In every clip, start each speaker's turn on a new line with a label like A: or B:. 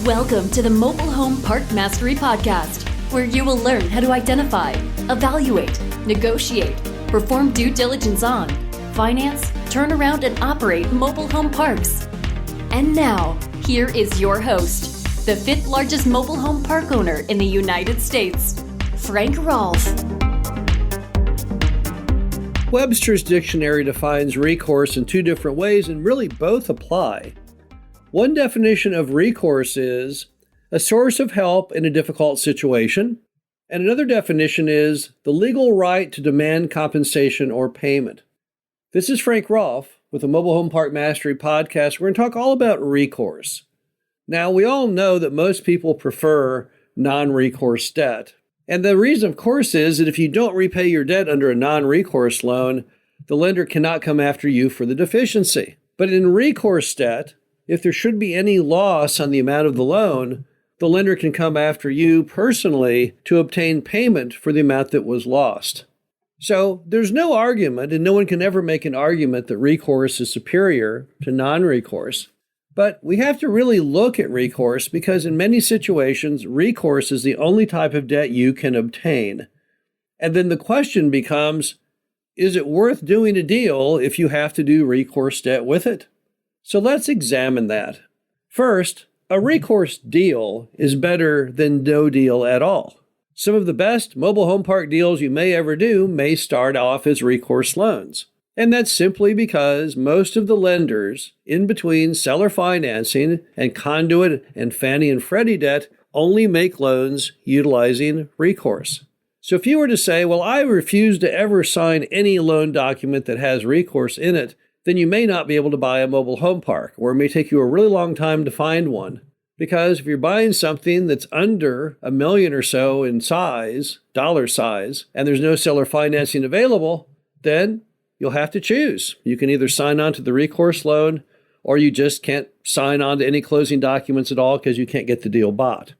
A: Welcome to the Mobile Home Park Mastery podcast, where you will learn how to identify, evaluate, negotiate, perform due diligence on, finance, turn around, and operate mobile home parks. And now, here is your host, the fifth largest mobile home park owner in the United States, Frank Rolfe.
B: Webster's dictionary defines recourse in two different ways, and really both apply. One definition of recourse is a source of help in a difficult situation, and another definition is the legal right to demand compensation or payment. This is Frank Rolfe with the Mobile Home Park Mastery podcast. We're going to talk all about recourse. Now, we all know that most people prefer non-recourse debt. And the reason, of course, is that if you don't repay your debt under a non-recourse loan, the lender cannot come after you for the deficiency. But in recourse debt, if there should be any loss on the amount of the loan, the lender can come after you personally to obtain payment for the amount that was lost. So there's no argument, and no one can ever make an argument that recourse is superior to non-recourse. But we have to really look at recourse because in many situations, recourse is the only type of debt you can obtain. And then the question becomes, is it worth doing a deal if you have to do recourse debt with it? So let's examine that. First, a recourse deal is better than no deal at all. Some of the best mobile home park deals you may ever do may start off as recourse loans. And that's simply because most of the lenders in between seller financing and conduit and Fannie and Freddie debt only make loans utilizing recourse. So if you were to say, well, I refuse to ever sign any loan document that has recourse in it, then you may not be able to buy a mobile home park, or it may take you a really long time to find one. Because if you're buying something that's under $1 million or so in size, dollar size, and there's no seller financing available, then you'll have to choose. You can either sign on to the recourse loan, or you just can't sign on to any closing documents at all because you can't get the deal bought.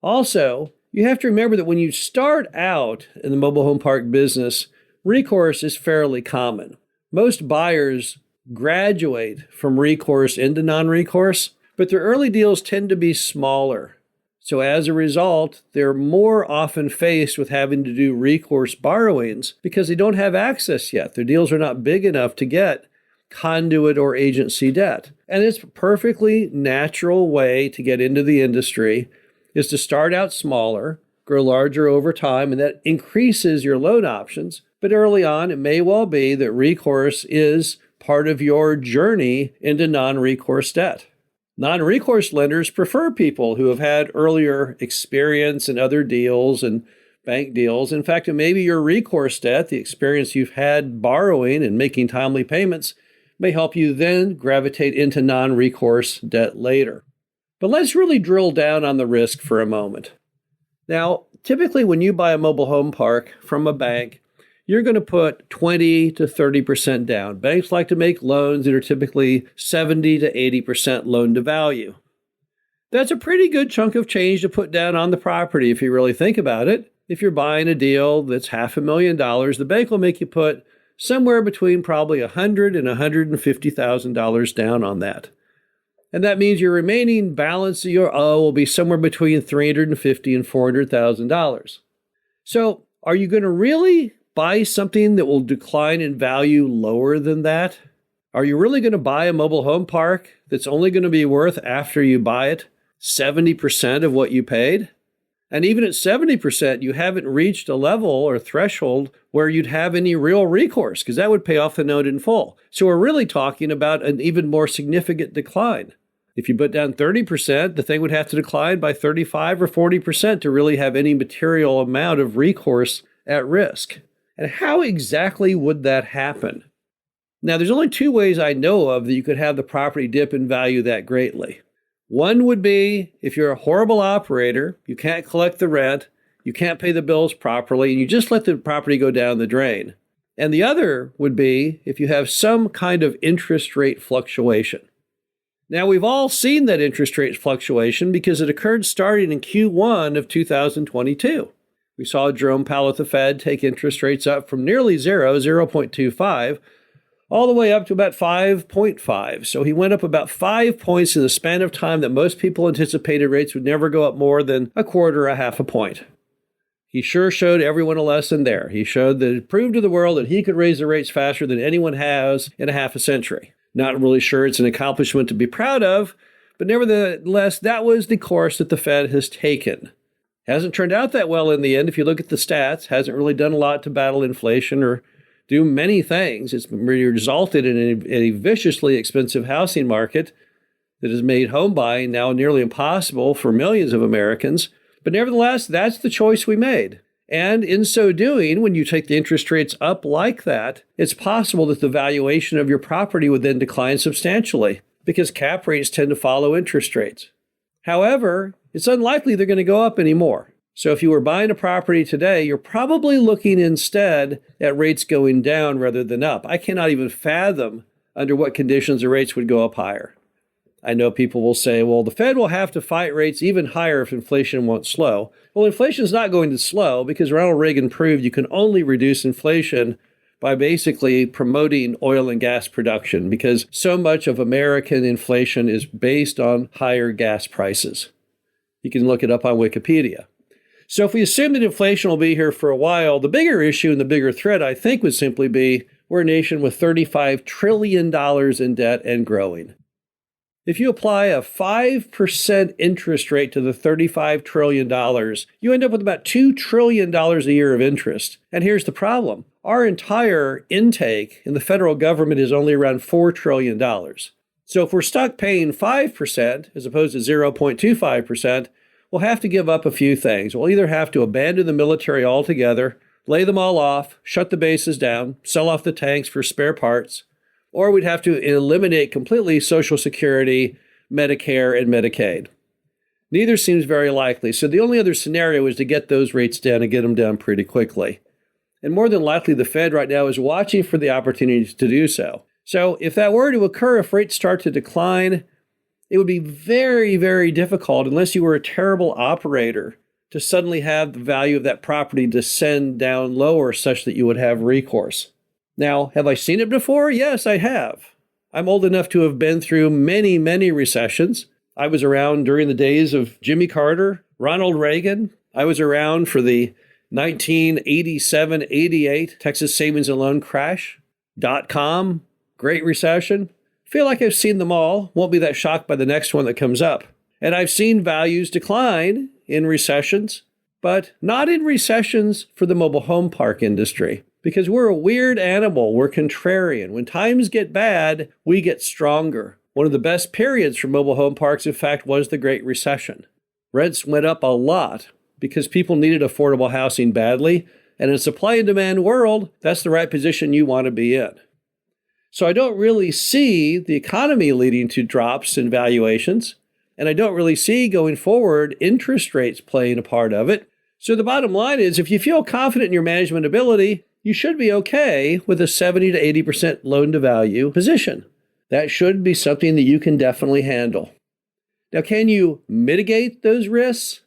B: Also, you have to remember that when you start out in the mobile home park business, recourse is fairly common. Most buyers graduate from recourse into non-recourse, but their early deals tend to be smaller. So as a result, they're more often faced with having to do recourse borrowings because they don't have access yet. Their deals are not big enough to get conduit or agency debt. And it's a perfectly natural way to get into the industry is to start out smaller, grow larger over time, and that increases your loan options. But early on, it may well be that recourse is part of your journey into non-recourse debt. Non-recourse lenders prefer people who have had earlier experience in other deals and bank deals. In fact, it may be your recourse debt, the experience you've had borrowing and making timely payments, may help you then gravitate into non-recourse debt later. But let's really drill down on the risk for a moment. Now, typically when you buy a mobile home park from a bank, you're going to put 20 to 30% down. Banks like to make loans that are typically 70 to 80% loan to value. That's a pretty good chunk of change to put down on the property if you really think about it. If you're buying a deal that's $500,000, the bank will make you put somewhere between probably $100,000 and $150,000 down on that. And that means your remaining balance of your owe will be somewhere between $350,000 and $400,000. So are you going to really buy something that will decline in value lower than that? Are you really going to buy a mobile home park that's only going to be worth, after you buy it, 70% of what you paid? And even at 70%, you haven't reached a level or threshold where you'd have any real recourse, because that would pay off the note in full. So we're really talking about an even more significant decline. If you put down 30%, the thing would have to decline by 35 or 40% to really have any material amount of recourse at risk. And how exactly would that happen? Now, there's only two ways I know of that you could have the property dip in value that greatly. One would be if you're a horrible operator, you can't collect the rent, you can't pay the bills properly, and you just let the property go down the drain. And the other would be if you have some kind of interest rate fluctuation. Now, we've all seen that interest rate fluctuation because it occurred starting in Q1 of 2022. We saw Jerome Powell at the Fed take interest rates up from nearly zero, 0.25, all the way up to about 5.5. So he went up about 5 points in the span of time that most people anticipated rates would never go up more than a quarter, a half a point. He sure showed everyone a lesson there. He proved to the world that he could raise the rates faster than anyone has in a half a century. Not really sure it's an accomplishment to be proud of, but nevertheless, that was the course that the Fed has taken. Hasn't turned out that well in the end. If you look at the stats, hasn't really done a lot to battle inflation or do many things. It's really resulted in a viciously expensive housing market that has made home buying now nearly impossible for millions of Americans. But nevertheless, that's the choice we made. And in so doing, when you take the interest rates up like that, it's possible that the valuation of your property would then decline substantially because cap rates tend to follow interest rates. However, it's unlikely they're going to go up anymore. So if you were buying a property today, you're probably looking instead at rates going down rather than up. I cannot even fathom under what conditions the rates would go up higher. I know people will say, well, the Fed will have to fight rates even higher if inflation won't slow. Well, inflation is not going to slow because Ronald Reagan proved you can only reduce inflation by basically promoting oil and gas production because so much of American inflation is based on higher gas prices. You can look it up on Wikipedia. So if we assume that inflation will be here for a while, the bigger issue and the bigger threat, I think, would simply be we're a nation with $35 trillion in debt and growing. If you apply a 5% interest rate to the $35 trillion, you end up with about $2 trillion a year of interest. And here's the problem. Our entire intake in the federal government is only around $4 trillion. So if we're stuck paying 5% as opposed to 0.25%, we'll have to give up a few things. We'll either have to abandon the military altogether, lay them all off, shut the bases down, sell off the tanks for spare parts, or we'd have to eliminate completely Social Security, Medicare, and Medicaid. Neither seems very likely, so the only other scenario is to get those rates down and get them down pretty quickly. And more than likely, the Fed right now is watching for the opportunities to do so. So if that were to occur, if rates start to decline, it would be very, very difficult, unless you were a terrible operator, to suddenly have the value of that property descend down lower such that you would have recourse. Now, have I seen it before? Yes, I have. I'm old enough to have been through many, many recessions. I was around during the days of Jimmy Carter, Ronald Reagan. I was around for the 1987-88 Texas Savings and Loan crash, .com, Great Recession. Feel like I've seen them all. Won't be that shocked by the next one that comes up. And I've seen values decline in recessions, but not in recessions for the mobile home park industry. Because we're a weird animal. We're contrarian. When times get bad, we get stronger. One of the best periods for mobile home parks, in fact, was the Great Recession. Rents went up a lot because people needed affordable housing badly. And in a supply and demand world, that's the right position you want to be in. So I don't really see the economy leading to drops in valuations. And I don't really see going forward interest rates playing a part of it. So the bottom line is, if you feel confident in your management ability, you should be okay with a 70 to 80% loan to value position. That should be something that you can definitely handle. Now, can you mitigate those risks?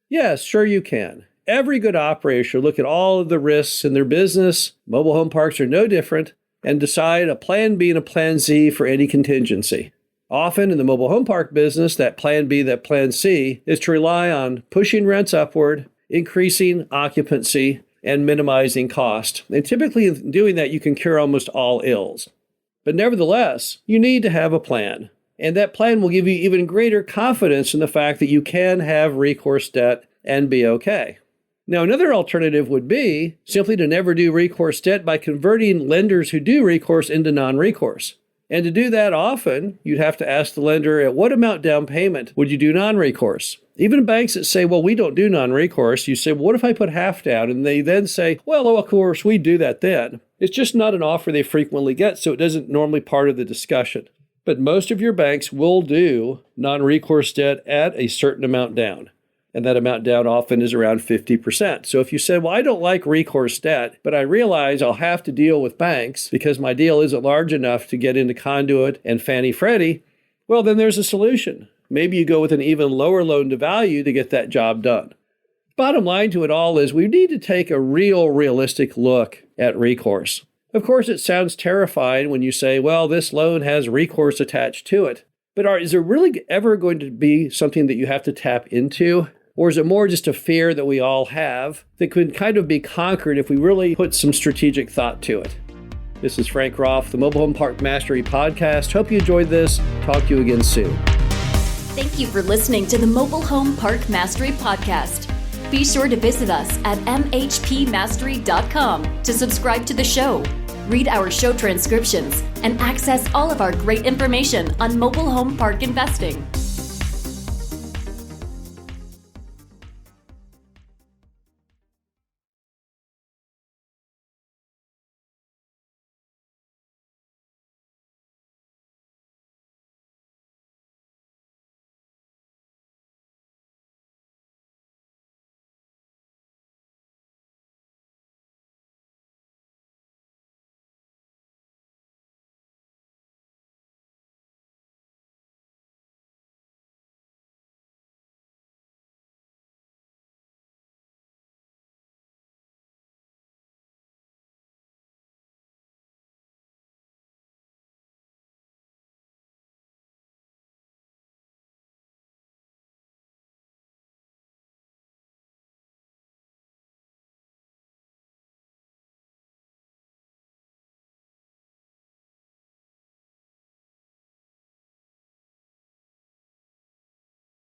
B: Yes, sure you can. Every good operator should look at all of the risks in their business. Mobile home parks are no different, and decide a plan B and a plan Z for any contingency. Often in the mobile home park business, that plan B, that plan C is to rely on pushing rents upward, increasing occupancy, and minimizing cost. And typically in doing that, you can cure almost all ills. But nevertheless, you need to have a plan. And that plan will give you even greater confidence in the fact that you can have recourse debt and be okay. Now, another alternative would be simply to never do recourse debt by converting lenders who do recourse into non-recourse. And to do that often, you'd have to ask the lender, at what amount down payment would you do non-recourse? Even banks that say, well, we don't do non-recourse, you say, well, what if I put half down? And they then say, well, of course, we do that then. It's just not an offer they frequently get, so it isn't normally part of the discussion. But most of your banks will do non-recourse debt at a certain amount down. And that amount down often is around 50%. So if you said, well, I don't like recourse debt, but I realize I'll have to deal with banks because my deal isn't large enough to get into Conduit and Fannie Freddie, well, then there's a solution. Maybe you go with an even lower loan to value to get that job done. Bottom line to it all is we need to take a realistic look at recourse. Of course, it sounds terrifying when you say, well, this loan has recourse attached to it. But is there really ever going to be something that you have to tap into? Or is it more just a fear that we all have that could kind of be conquered if we really put some strategic thought to it? This is Frank Roth, the Mobile Home Park Mastery Podcast. Hope you enjoyed this. Talk to you again soon.
A: Thank you for listening to the Mobile Home Park Mastery Podcast. Be sure to visit us at mhpmastery.com to subscribe to the show, read our show transcriptions, and access all of our great information on mobile home park investing.